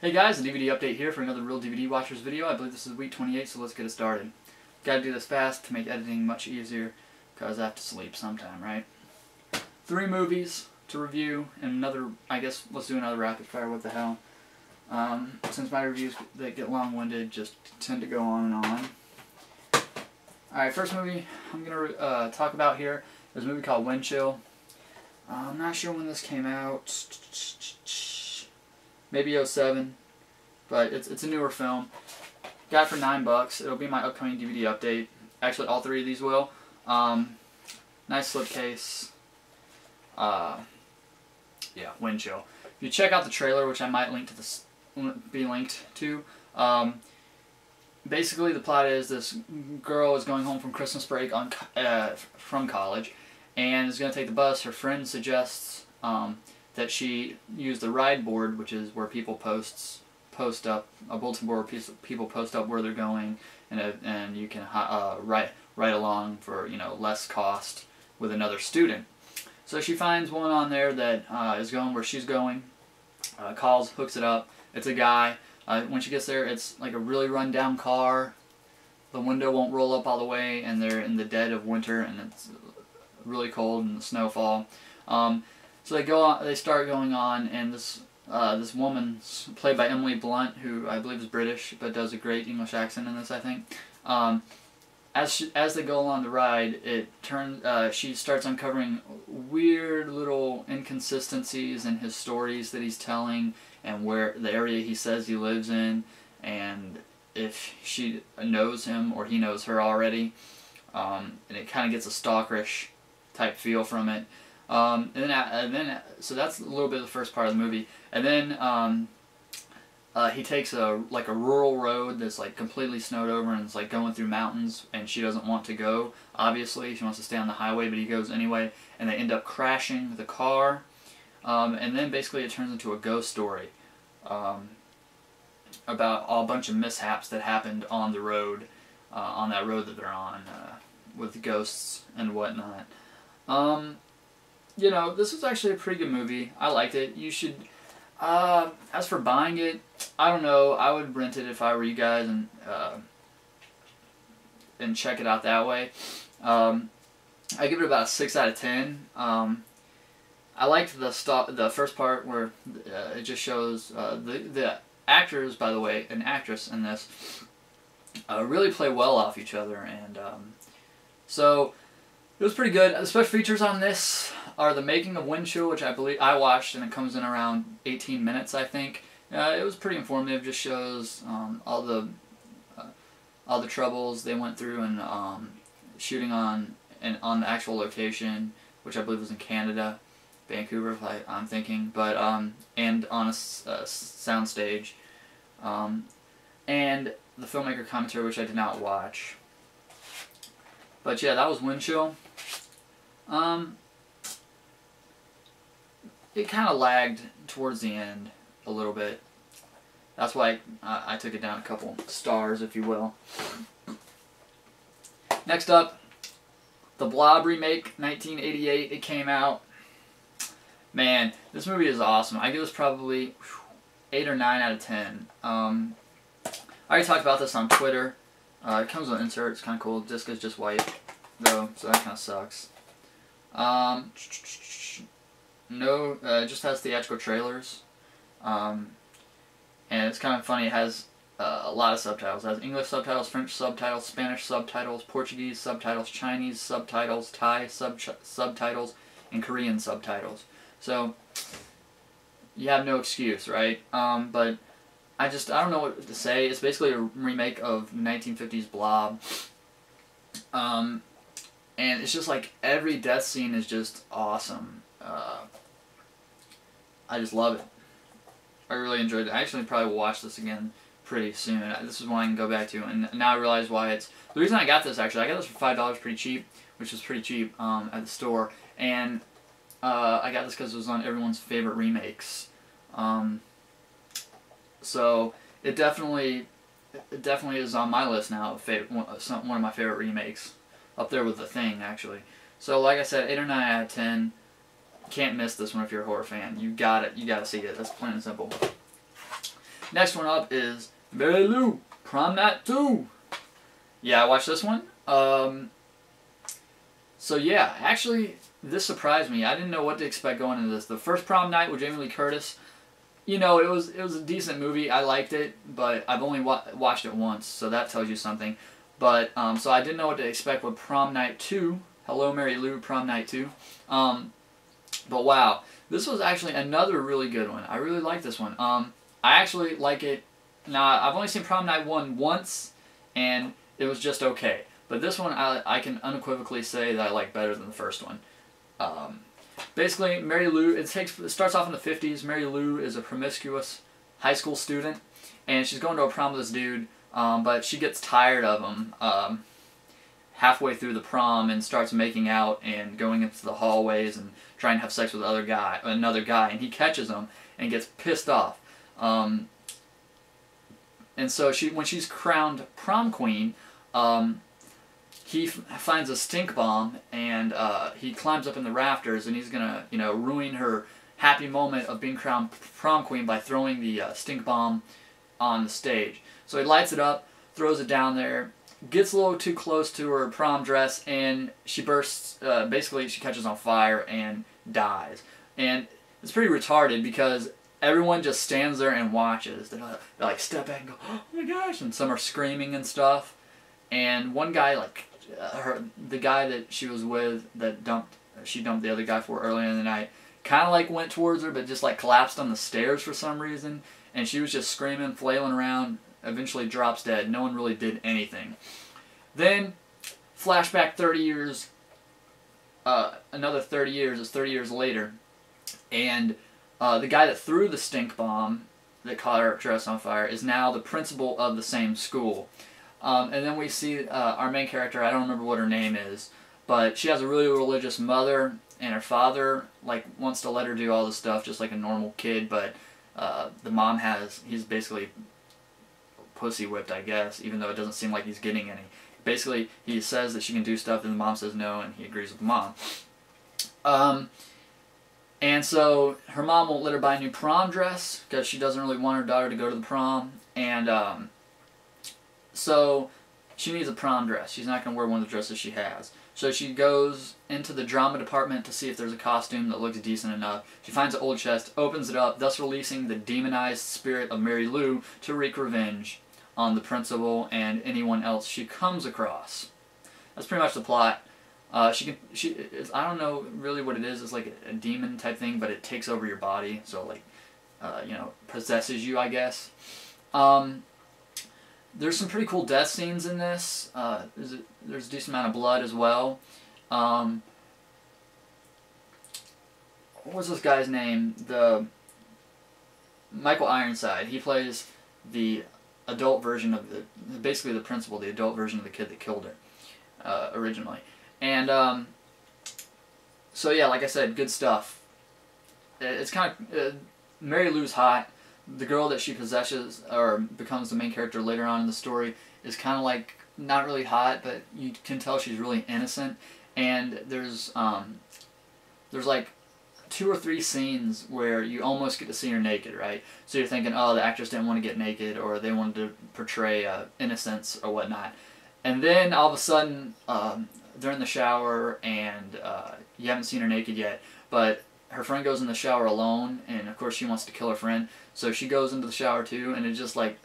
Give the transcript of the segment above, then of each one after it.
Hey guys, the DVD update here for another Real DVD Watchers video. I believe this is week 28, so let's get it started. Gotta do this fast to make editing much easier, because I have to sleep sometime, right? 3 movies to review, and another, I guess, let's do another rapid fire, what the hell. Since my reviews that get long-winded just tend to go on and on. Alright, first movie I'm going to talk about here is a movie called Wind Chill. I'm not sure when this came out. Maybe 07, but it's a newer film. Got it for $9. It'll be my upcoming DVD update. Actually, all 3 of these will. Nice slipcase. Yeah, Wind Chill. If you check out the trailer, which I might link to this, be linked to. Basically, the plot is this girl is going home from Christmas break from college, and is going to take the bus. Her friend suggests that she use the ride board, which is where people post up a bulletin board. People post up where they're going, and you can ride along for less cost with another student. So she finds one on there that is going where she's going. Calls, hooks it up. It's a guy. When she gets there, it's like a really run-down car. The window won't roll up all the way, and they're in the dead of winter, and it's really cold and the snowfall. So they start going on, and this woman, played by Emily Blunt, who I believe is British, but does a great English accent in this, I think. As they go along the ride, she starts uncovering weird little inconsistencies in his stories that he's telling, and where the area he says he lives in, and if she knows him or he knows her already, and it kind of gets a stalkerish type feel from it. So that's a little bit of the first part of the movie, and then he takes a rural road that's like completely snowed over, and it's like going through mountains, and she doesn't want to go. Obviously, she wants to stay on the highway, but he goes anyway, and they end up crashing the car, and then basically it turns into a ghost story about a bunch of mishaps that happened on the road, on that road that they're on, with ghosts and whatnot. This was actually a pretty good movie. I liked it. You should. As for buying it, I don't know. I would rent it if I were you guys, and check it out that way. I give it about a 6 out of 10. I liked the first part where it just shows the actors, by the way, an actress in this, really play well off each other, and so it was pretty good. The special features on this are the making of Wind Chill, which I believe I watched, and it comes in around 18 minutes, I think. It was pretty informative. Just shows all the troubles they went through and shooting on the actual location, which I believe was in Canada, Vancouver, if I'm thinking, but and on a sound stage, and the filmmaker commentary, which I did not watch. But yeah, that was Wind Chill. It kind of lagged towards the end a little bit. That's why I took it down a couple stars, if you will. Next up, The Blob remake, 1988. It came out. Man, this movie is awesome. I give this probably 8 or 9 out of 10. I already talked about this on Twitter. It comes with an insert. It's kind of cool. Disc is just white, though, so that kind of sucks. No, it just has theatrical trailers, and it's kind of funny. It has a lot of subtitles. It has English subtitles, French subtitles, Spanish subtitles, Portuguese subtitles, Chinese subtitles, Thai subtitles, and Korean subtitles. So you have no excuse, right? But I don't know what to say. It's basically a remake of 1950s Blob, and it's just like every death scene is just awesome. I just love it. I really enjoyed it. I actually probably will watch this again pretty soon. This is one I can go back to, and now I realize why it's... The reason I got this, actually, I got this for $5 pretty cheap, which is pretty cheap at the store, and I got this because it was on everyone's favorite remakes. So it definitely is on my list now, one of my favorite remakes, up there with The Thing, actually. So like I said, 8 or 9 out of 10. Can't miss this one if you're a horror fan. You gotta see it. That's plain and simple. Next one up is Mary Lou, Prom Night 2. Yeah, I watched this one. So yeah, actually, this surprised me. I didn't know what to expect going into this. The first Prom Night with Jamie Lee Curtis, you know, it was a decent movie. I liked it, but I've only watched it once, so that tells you something. But so I didn't know what to expect with Prom Night 2. Hello, Mary Lou, Prom Night 2. But wow, this was actually another really good one. I really like this one. I actually like it. Now, I've only seen Prom Night 1 once, and it was just okay. But this one, I can unequivocally say that I like better than the first one. Basically, Mary Lou, it starts off in the 50s. Mary Lou is a promiscuous high school student, and she's going to a prom with this dude, but she gets tired of him halfway through the prom and starts making out and going into the hallways and trying to have sex with another guy, and he catches him and gets pissed off. And so when she's crowned prom queen, he finds a stink bomb, and he climbs up in the rafters, and he's gonna, you know, ruin her happy moment of being crowned prom queen by throwing the stink bomb on the stage. So he lights it up, throws it down there, gets a little too close to her prom dress, and she bursts. Basically, she catches on fire and dies. And it's pretty retarded because everyone just stands there and watches. They like step back and go, "Oh my gosh!" And some are screaming and stuff. And one guy, like the guy that she was with, she dumped the other guy for earlier in the night, kind of like went towards her, but just like collapsed on the stairs for some reason. And she was just screaming, flailing around. Eventually drops dead. No one really did anything. Then, flashback 30 years. Another 30 years. It's 30 years later, and the guy that threw the stink bomb that caught her dress on fire is now the principal of the same school. And then we see our main character, I don't remember what her name is, but she has a really religious mother, and her father like wants to let her do all this stuff just like a normal kid, but the mom he's basically pussy whipped, I guess, even though it doesn't seem like he's getting any. Basically, he says that she can do stuff, and the mom says no, and he agrees with the mom. And so her mom won't let her buy a new prom dress because she doesn't really want her daughter to go to the prom, and so she needs a prom dress. She's not going to wear one of the dresses she has. So she goes into the drama department to see if there's a costume that looks decent enough. She finds an old chest, opens it up, thus releasing the demonized spirit of Mary Lou to wreak revenge on the principal and anyone else she comes across. That's pretty much the plot. I don't know really what it is. It's like a demon type thing, but it takes over your body, so like, you know, possesses you, I guess. There's some pretty cool death scenes in this. There's a decent amount of blood as well. What's this guy's name? Michael Ironside. He plays the adult version of basically the principal, the adult version of the kid that killed her originally. And so yeah, like I said, good stuff. It's kind of Mary Lou's hot. The girl that she possesses or becomes the main character later on in the story is kind of like not really hot, but you can tell she's really innocent. And there's like 2 or 3 scenes where you almost get to see her naked, right? So you're thinking, oh, the actress didn't want to get naked, or they wanted to portray innocence or whatnot. And then all of a sudden, they're in the shower, and you haven't seen her naked yet, but her friend goes in the shower alone, and of course she wants to kill her friend, so she goes into the shower too, and it just like,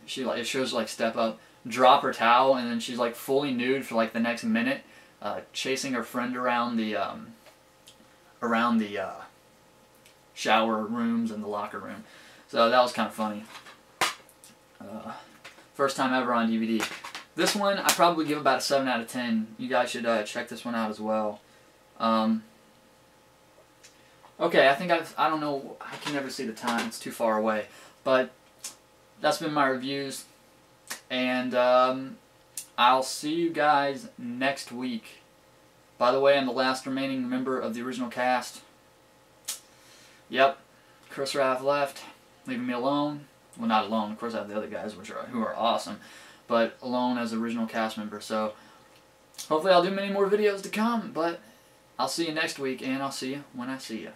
it shows like step up, drop her towel, and then she's like fully nude for like the next minute, chasing her friend around the shower rooms and the locker room. So that was kind of funny. First time ever on DVD. This one I probably give about a 7 out of 10. You guys should check this one out as well. Okay, I think I don't know, I can never see the time, it's too far away. But that's been my reviews, and I'll see you guys next week. By the way, I'm the last remaining member of the original cast. Yep, Chris Raff left, leaving me alone. Well, not alone, of course I have the other guys who are awesome, but alone as original cast member. So hopefully I'll do many more videos to come, but I'll see you next week, and I'll see you when I see you.